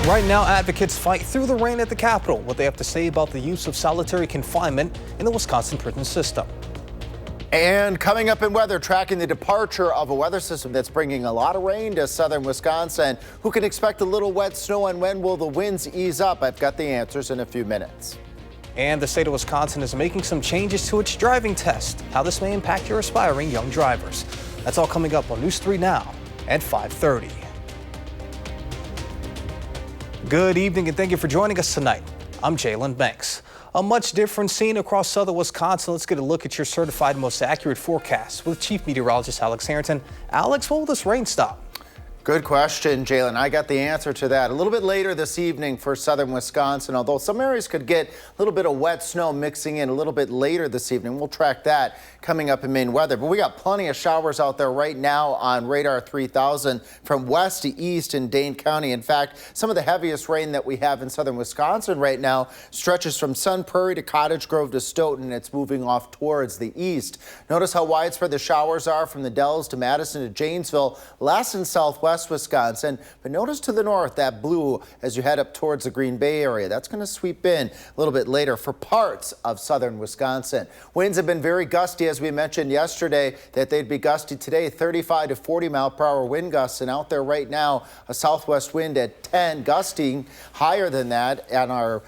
Right now, advocates fight through the rain at the Capitol. What they have to say about the use of solitary confinement in the Wisconsin prison system. And coming up in weather, tracking the departure of a weather system that's bringing a lot of rain to southern Wisconsin. Who can expect a little wet snow and when will the winds ease up? I've got the answers in a few minutes. And the state of Wisconsin is making some changes to its driving test. How this may impact your aspiring young drivers. That's all coming up on News 3 Now at 5:30. Good evening and thank you for joining us tonight. I'm Jalen Banks. A much different scene across southern Wisconsin. Let's get a look at your certified most accurate forecast with Chief Meteorologist Alex Harrington. Alex, when will this rain stop? Good question, Jalen. I got the answer to that a little bit later this evening for southern Wisconsin, although some areas could get a little bit of wet snow mixing in a little bit later this evening. We'll track that coming up in main weather. But we got plenty of showers out there right now on radar 3000 from west to east in Dane County. In fact, some of the heaviest rain that we have in southern Wisconsin right now stretches from Sun Prairie to Cottage Grove to Stoughton. It's moving off towards the east. Notice how widespread the showers are from the Dells to Madison to Janesville, less in southwest Wisconsin, but notice to the north that blue as you head up towards the Green Bay area. That's going to sweep in a little bit later for parts of southern Wisconsin. Winds have been very gusty, as we mentioned yesterday, that they'd be gusty today, 35 to 40 mile per hour wind gusts, and out there right now a southwest wind at 10, gusting higher than that on our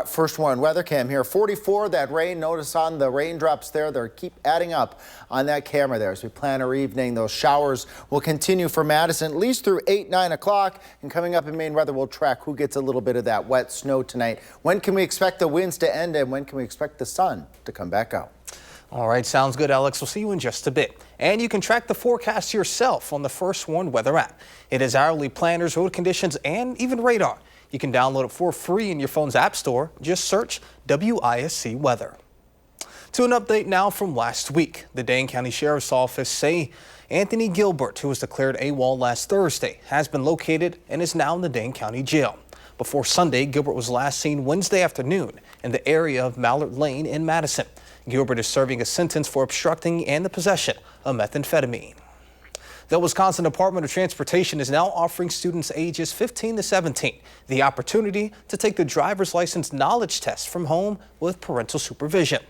first one weather cam here. 44, that rain. Notice on the raindrops there, they keep adding up on that camera there as we plan our evening. Those showers will continue for Madison at least through 8, 9 o'clock. And coming up in main weather, we'll track who gets a little bit of that wet snow tonight. When can we expect the winds to end and when can we expect the sun to come back out? All right, sounds good, Alex. We'll see you in just a bit. And you can track the forecast yourself on the First Warn Weather app. It has hourly planners, road conditions, and even radar. You can download it for free in your phone's app store. Just search WISC Weather. To an update now from last week. The Dane County Sheriff's Office say Anthony Gilbert, who was declared AWOL last Thursday, has been located and is now in the Dane County Jail. Before Sunday, Gilbert was last seen Wednesday afternoon in the area of Mallard Lane in Madison. Gilbert is serving a sentence for obstructing and the possession of methamphetamine. The Wisconsin Department of Transportation is now offering students ages 15 to 17 the opportunity to take the driver's license knowledge test from home with parental supervision.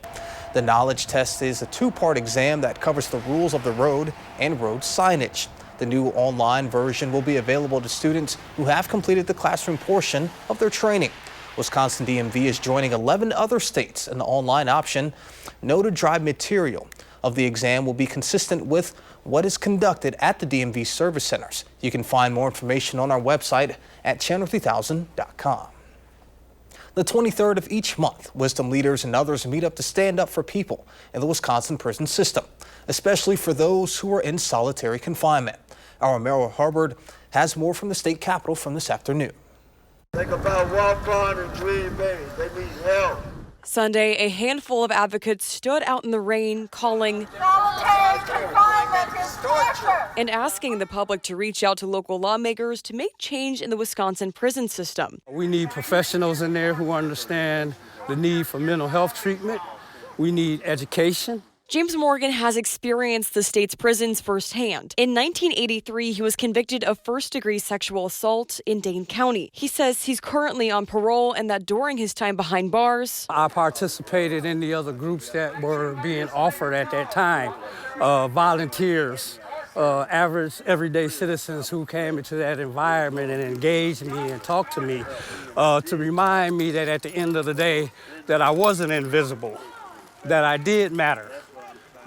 The knowledge test is a two-part exam that covers the rules of the road and road signage. The new online version will be available to students who have completed the classroom portion of their training. Wisconsin DMV is joining 11 other states in the online option. Know to drive material of the exam will be consistent with what is conducted at the DMV service centers. You can find more information on our website at channel3000.com. The 23rd of each month, wisdom leaders and others meet up to stand up for people in the Wisconsin prison system, especially for those who are in solitary confinement. Our Merrill Hubbard has more from the state capitol from this afternoon. Think about Walpon and Green Bay. They need help. Sunday, a handful of advocates stood out in the rain calling solitary confinement is torture and asking the public to reach out to local lawmakers to make change in the Wisconsin prison system. We need professionals in there who understand the need for mental health treatment. We need education. James Morgan has experienced the state's prisons firsthand. In 1983, he was convicted of first-degree sexual assault in Dane County. He says he's currently on parole and that during his time behind bars, I participated in the other groups that were being offered at that time, volunteers, average everyday citizens who came into that environment and engaged me and talked to me to remind me that at the end of the day that I wasn't invisible, that I did matter,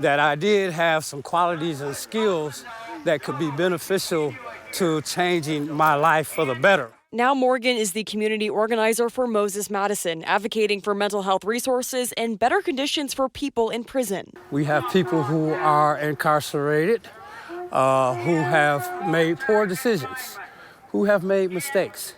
that I did have some qualities and skills that could be beneficial to changing my life for the better. Now Morgan is the community organizer for Moses Madison, advocating for mental health resources and better conditions for people in prison. We have people who are incarcerated, who have made poor decisions, who have made mistakes,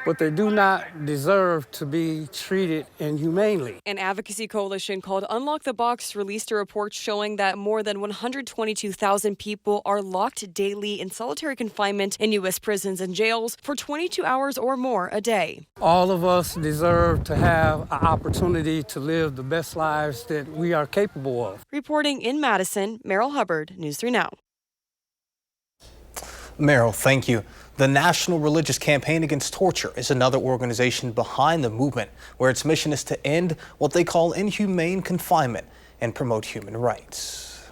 but they do not deserve to be treated inhumanely. An advocacy coalition called Unlock the Box released a report showing that more than 122,000 people are locked daily in solitary confinement in U.S. prisons and jails for 22 hours or more a day. All of us deserve to have an opportunity to live the best lives that we are capable of. Reporting in Madison, Merrill Hubbard, News 3 Now. Meryl, thank you. The National Religious Campaign Against Torture is another organization behind the movement, where its mission is to end what they call inhumane confinement and promote human rights.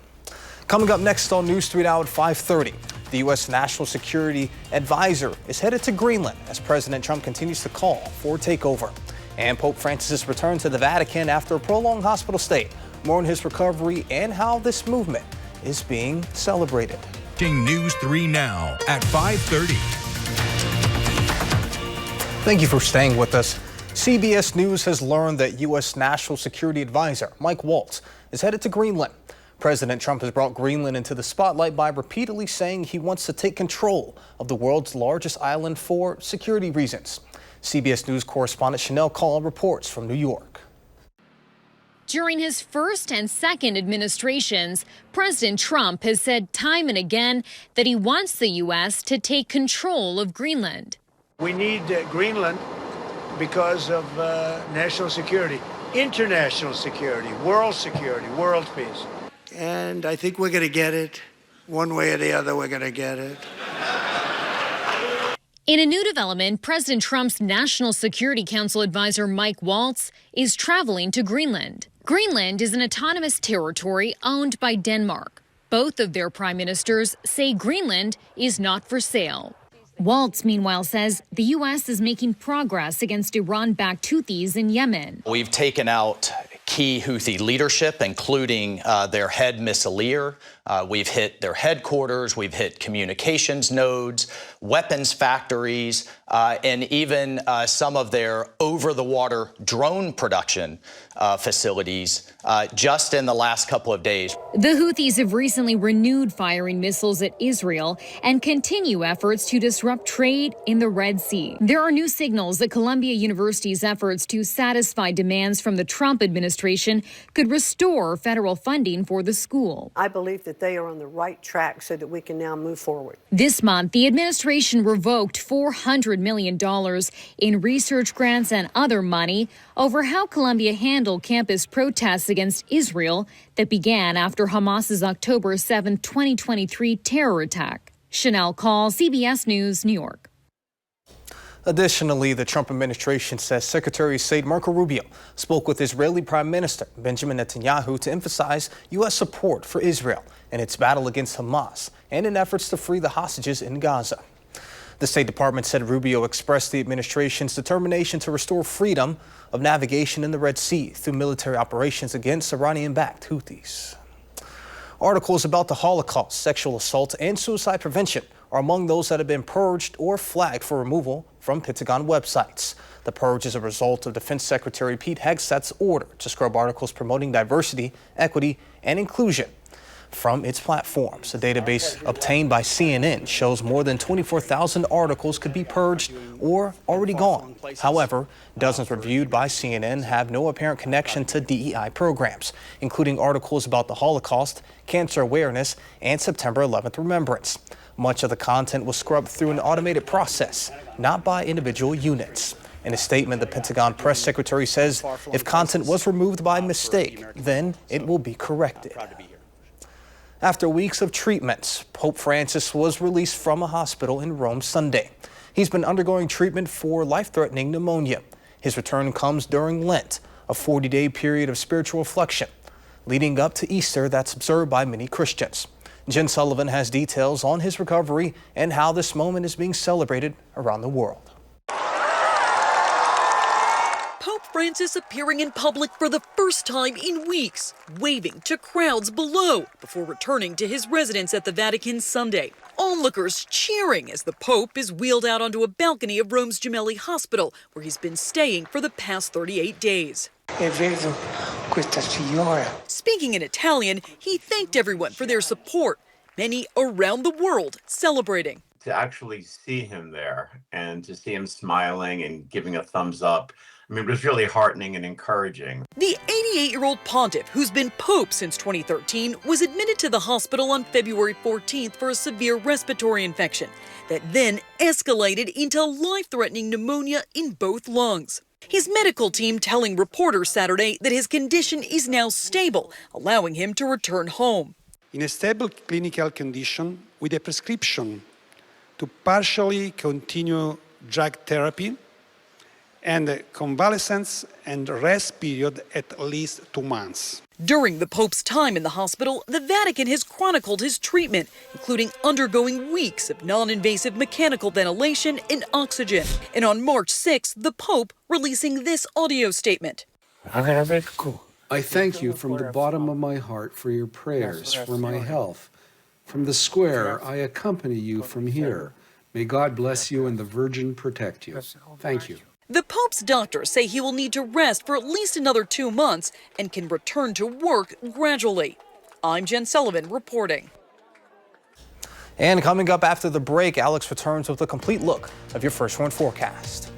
Coming up next on News 3 Now at 5:30, the U.S. National Security Advisor is headed to Greenland as President Trump continues to call for a takeover. And Pope Francis' return to the Vatican after a prolonged hospital stay. More on his recovery and how this movement is being celebrated. News 3 Now at 5:30. Thank you for staying with us. CBS News has learned that U.S. National Security Advisor Mike Waltz is headed to Greenland. President Trump has brought Greenland into the spotlight by repeatedly saying he wants to take control of the world's largest island for security reasons. CBS News correspondent Chanel Call reports from New York. During his first and second administrations, President Trump has said time and again that he wants the U.S. to take control of Greenland. We need Greenland because of national security, international security, world peace. And I think we're going to get it. One way or the other, we're going to get it. In a new development, President Trump's National Security Council advisor Mike Waltz is traveling to Greenland. Greenland is an autonomous territory owned by Denmark. Both of their prime ministers say Greenland is not for sale. Waltz, meanwhile, says the U.S. is making progress against Iran-backed Houthis in Yemen. We've taken out key Houthi leadership, including their head missileer. We've hit their headquarters. We've hit communications nodes, weapons factories, and even some of their over-the-water drone production facilities just in the last couple of days. The Houthis have recently renewed firing missiles at Israel and continue efforts to disrupt trade in the Red Sea. There are new signals that Columbia University's efforts to satisfy demands from the Trump administration could restore federal funding for the school. I believe that they are on the right track so that we can now move forward. This month, the administration revoked $400 million in research grants and other money over how Columbia handled campus protests against Israel that began after Hamas's October 7, 2023 terror attack. Chanel Call, CBS News, New York. Additionally, the Trump administration says Secretary of State Marco Rubio spoke with Israeli Prime Minister Benjamin Netanyahu to emphasize U.S. support for Israel in its battle against Hamas and in efforts to free the hostages in Gaza. The State Department said Rubio expressed the administration's determination to restore freedom of navigation in the Red Sea through military operations against Iranian-backed Houthis. Articles about the Holocaust, sexual assault, and suicide prevention are among those that have been purged or flagged for removal from Pentagon websites. The purge is a result of Defense Secretary Pete Hegseth's order to scrub articles promoting diversity, equity, and inclusion from its platforms. A database obtained by CNN shows more than 24,000 articles could be purged or already gone. However, dozens reviewed by CNN have no apparent connection to DEI programs, including articles about the Holocaust, cancer awareness, and September 11th remembrance. Much of the content was scrubbed through an automated process, not by individual units. In a statement, the Pentagon press secretary says if content was removed by mistake, then it will be corrected. After weeks of treatments, Pope Francis was released from a hospital in Rome Sunday. He's been undergoing treatment for life-threatening pneumonia. His return comes during Lent, a 40-day period of spiritual reflection, leading up to Easter that's observed by many Christians. Jen Sullivan has details on his recovery and how this moment is being celebrated around the world. Pope Francis appearing in public for the first time in weeks, waving to crowds below before returning to his residence at the Vatican Sunday. Onlookers cheering as the Pope is wheeled out onto a balcony of Rome's Gemelli Hospital, where he's been staying for the past 38 days. Speaking in Italian, he thanked everyone for their support, many around the world celebrating. To actually see him there and to see him smiling and giving a thumbs up, I mean, it was really heartening and encouraging. The 88-year-old pontiff, who's been pope since 2013, was admitted to the hospital on February 14th for a severe respiratory infection that then escalated into life-threatening pneumonia in both lungs. His medical team telling reporters Saturday that his condition is now stable, allowing him to return home. In a stable clinical condition with a prescription to partially continue drug therapy and convalescence and rest period at least 2 months. During the Pope's time in the hospital, the Vatican has chronicled his treatment, including undergoing weeks of non-invasive mechanical ventilation and oxygen. And on March 6th, the Pope releasing this audio statement. I thank you from the bottom of my heart for your prayers, for my health. From the square, I accompany you from here. May God bless you and the Virgin protect you. Thank you. The Pope's doctors say he will need to rest for at least another 2 months and can return to work gradually. I'm Jen Sullivan reporting. And coming up after the break, Alex returns with a complete look of your first one forecast.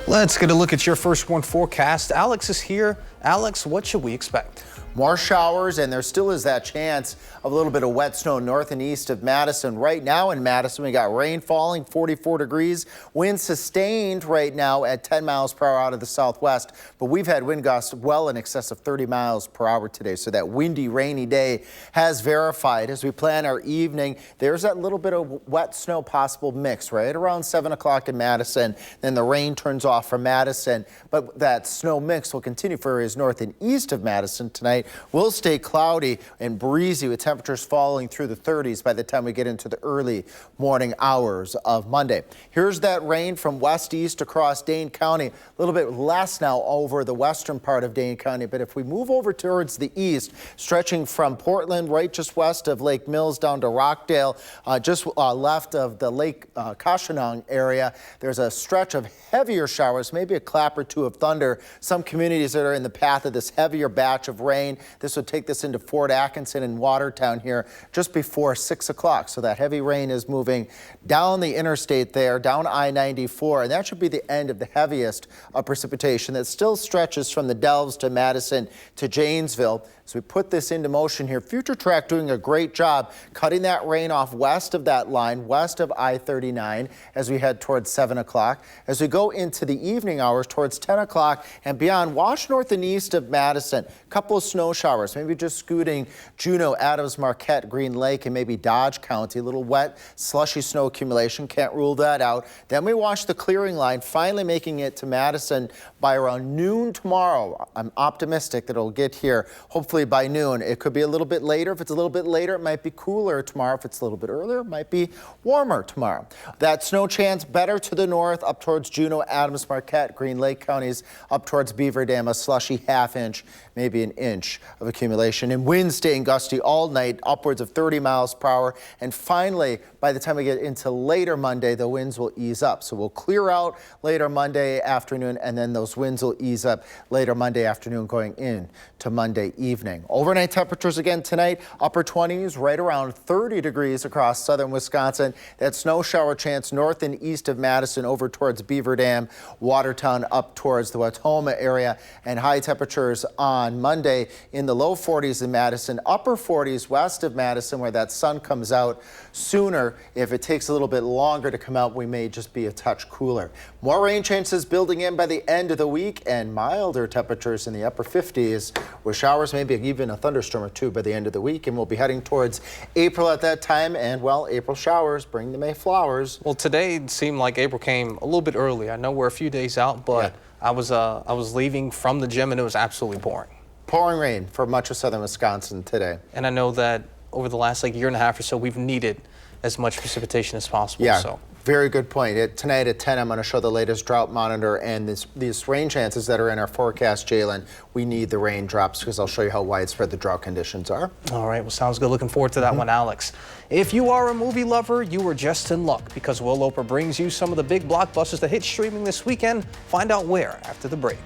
Let's get a look at your first one forecast. Alex is here. Alex, what should we expect? More showers, and there still is that chance of a little bit of wet snow north and east of Madison. Right now in Madison, we got rain falling, 44 degrees. Wind sustained right now at 10 miles per hour out of the southwest. But we've had wind gusts well in excess of 30 miles per hour today. So that windy, rainy day has verified. As we plan our evening, there's that little bit of wet snow possible mix right around 7 o'clock in Madison. Then the rain turns off from Madison. But that snow mix will continue for areas north and east of Madison tonight. Will stay cloudy and breezy with temperatures falling through the 30s by the time we get into the early morning hours of Monday. Here's that rain from west east across Dane County. A little bit less now over the western part of Dane County, but if we move over towards the east, stretching from Portland right just west of Lake Mills down to Rockdale, just left of the Lake Kashanong area, there's a stretch of heavier showers, maybe a clap or two of thunder. Some communities that are in the path of this heavier batch of rain. This would take this into Fort Atkinson and Watertown here just before 6 o'clock. So that heavy rain is moving down the interstate there, down I-94, and that should be the end of the heaviest of precipitation that still stretches from the Dells to Madison to Janesville. As we put this into motion here, Future Track doing a great job cutting that rain off west of that line, west of I-39 as we head towards 7 o'clock. As we go into the evening hours towards 10 o'clock and beyond, watch north and east of Madison. A couple of snow showers, maybe just scooting Juneau, Adams, Marquette, Green Lake, and maybe Dodge County. A little wet, slushy snow accumulation. Can't rule that out. Then we watch the clearing line finally making it to Madison by around noon tomorrow. I'm optimistic that it'll get here hopefully by noon. It could be a little bit later. If it's a little bit later, it might be cooler tomorrow. If it's a little bit earlier, it might be warmer tomorrow. That snow chance better to the north, up towards Juneau, Adams, Marquette, Green Lake counties, up towards Beaver Dam, a slushy half-inch, maybe an inch of accumulation. And winds staying gusty all night, upwards of 30 miles per hour. And finally, by the time we get into later Monday, the winds will ease up. So we'll clear out later Monday afternoon, and then those winds will ease up later Monday afternoon going in to Monday evening. Overnight temperatures again tonight, upper 20s, right around 30 degrees across southern Wisconsin. That snow shower chance north and east of Madison over towards Beaver Dam, Watertown up towards the Watoma area, and high temperatures on Monday in the low 40s in Madison, upper 40s west of Madison where that sun comes out sooner. If it takes a little bit longer to come out, we may just be a touch cooler. More rain chances building in by the end of the week and milder temperatures in the upper 50s with showers, maybe even a thunderstorm or two by the end of the week. And we'll be heading towards April at that time. And well, April showers bring the May flowers. Well, today it seemed like April came a little bit early. I know we're a few days out, but yeah. I was leaving from the gym and it was absolutely pouring. Pouring rain for much of southern Wisconsin today. And I know that over the last year and a half or so, we've needed as much precipitation as possible. Yeah. So. Very good point. Tonight at 10, I'm going to show the latest drought monitor and these rain chances that are in our forecast, Jalen. We need the raindrops because I'll show you how widespread the drought conditions are. All right, well, sounds good. Looking forward to that one, Alex. If you are a movie lover, you are just in luck because Will Loper brings you some of the big blockbusters that hit streaming this weekend. Find out where after the break.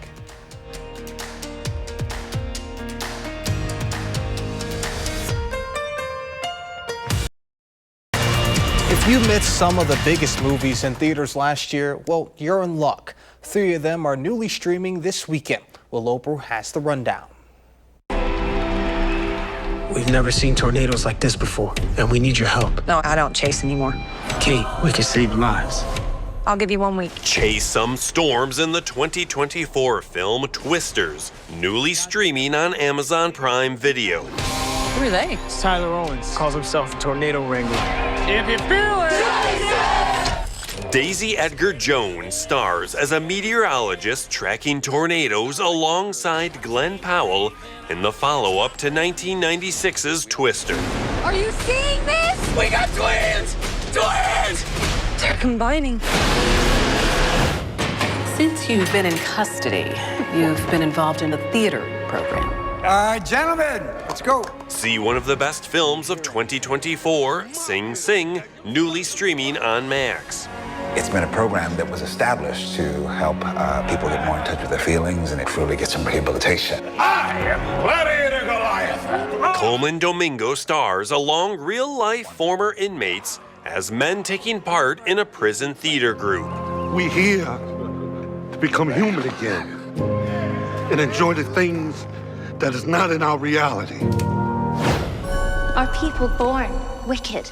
If you missed some of the biggest movies in theaters last year, well, you're in luck. 3 of them are newly streaming this weekend. Will Loper has the rundown. We've never seen tornadoes like this before, and we need your help. No, I don't chase anymore. Kate, we can save lives. I'll give you 1 week. Chase some storms in the 2024 film Twisters, newly streaming on Amazon Prime Video. Who are they? It's Tyler Owens. Calls himself a tornado wrangler. If you feel it! Daisy Edgar Jones stars as a meteorologist tracking tornadoes alongside Glenn Powell in the follow-up to 1996's Twister. Are you seeing this? We got twins! Twins! They're combining. Since you've been in custody, you've been involved in a theater program. Gentlemen, let's go. See one of the best films of 2024, Sing Sing, newly streaming on Max. It's been a program that was established to help people get more in touch with their feelings and truly get some rehabilitation. I am Gladiator Goliath. Coleman Domingo stars along real-life former inmates as men taking part in a prison theater group. We're here to become human again and enjoy the things that is not in our reality. Are people born wicked?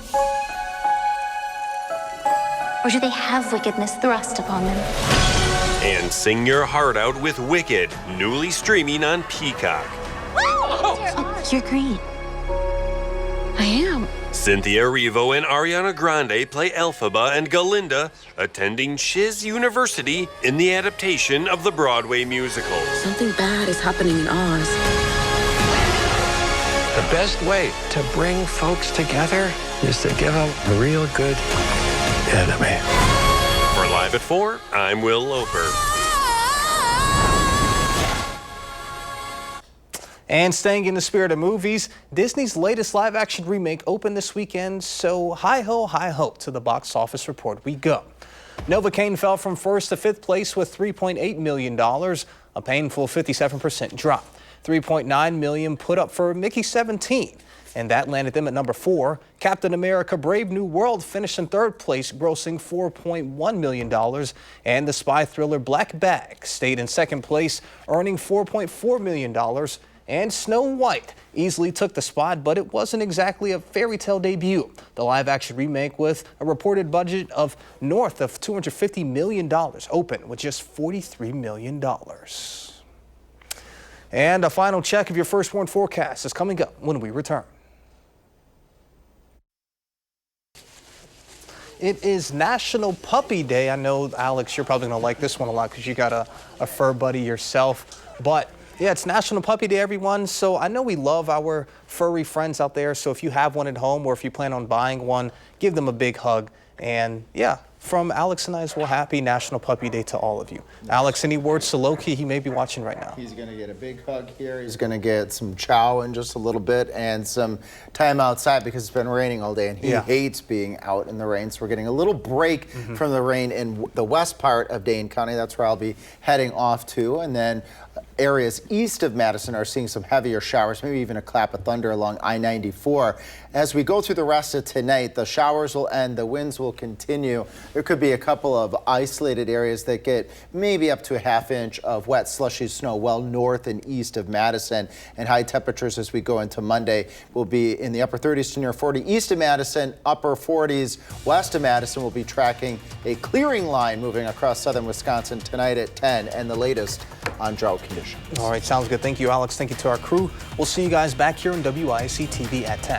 Or do they have wickedness thrust upon them? And sing your heart out with Wicked, newly streaming on Peacock. Oh, you're green. I am. Cynthia Erivo and Ariana Grande play Elphaba and Galinda, attending Shiz University in the adaptation of the Broadway musical. Something bad is happening in Oz. The best way to bring folks together is to give them a real good enemy. For Live at 4, I'm Will Loper. And staying in the spirit of movies, Disney's latest live-action remake opened this weekend, so hi-ho to the box office report we go. Novocaine fell from 1st to 5th place with $3.8 million, a painful 57% drop. $3.9 million put up for Mickey 17, and that landed them at number 4. Captain America Brave New World finished in 3rd place, grossing $4.1 million, and the spy thriller Black Bag stayed in 2nd place, earning $4.4 million. And Snow White easily took the spot, but it wasn't exactly a fairy tale debut. The live-action remake, with a reported budget of north of $250 million, opened with just $43 million. And a final check of your first warn forecast is coming up when we return. It is National Puppy Day. I know, Alex, you're probably going to like this one a lot because you got a fur buddy yourself. But yeah, it's National Puppy Day, everyone. So I know we love our furry friends out there. So if you have one at home or if you plan on buying one, give them a big hug. And yeah, from Alex and I as well, happy National Puppy Day to all of you. Alex, any words to Loki? He may be watching right now. He's going to get a big hug here. He's going to get some chow in just a little bit and some time outside because it's been raining all day and he hates being out in the rain. So we're getting a little break from the rain in the west part of Dane County. That's where I'll be heading off to. And then areas east of Madison are seeing some heavier showers, maybe even a clap of thunder along I-94. As we go through the rest of tonight, the showers will end, the winds will continue. There could be a couple of isolated areas that get maybe up to a ½ inch of wet, slushy snow well north and east of Madison. And high temperatures as we go into Monday will be in the upper 30s to near 40 east of Madison, upper 40s west of Madison. We'll be tracking a clearing line moving across southern Wisconsin tonight at 10 and the latest on drought conditions. All right, sounds good. Thank you, Alex. Thank you to our crew. We'll see you guys back here on WISC-TV at 10.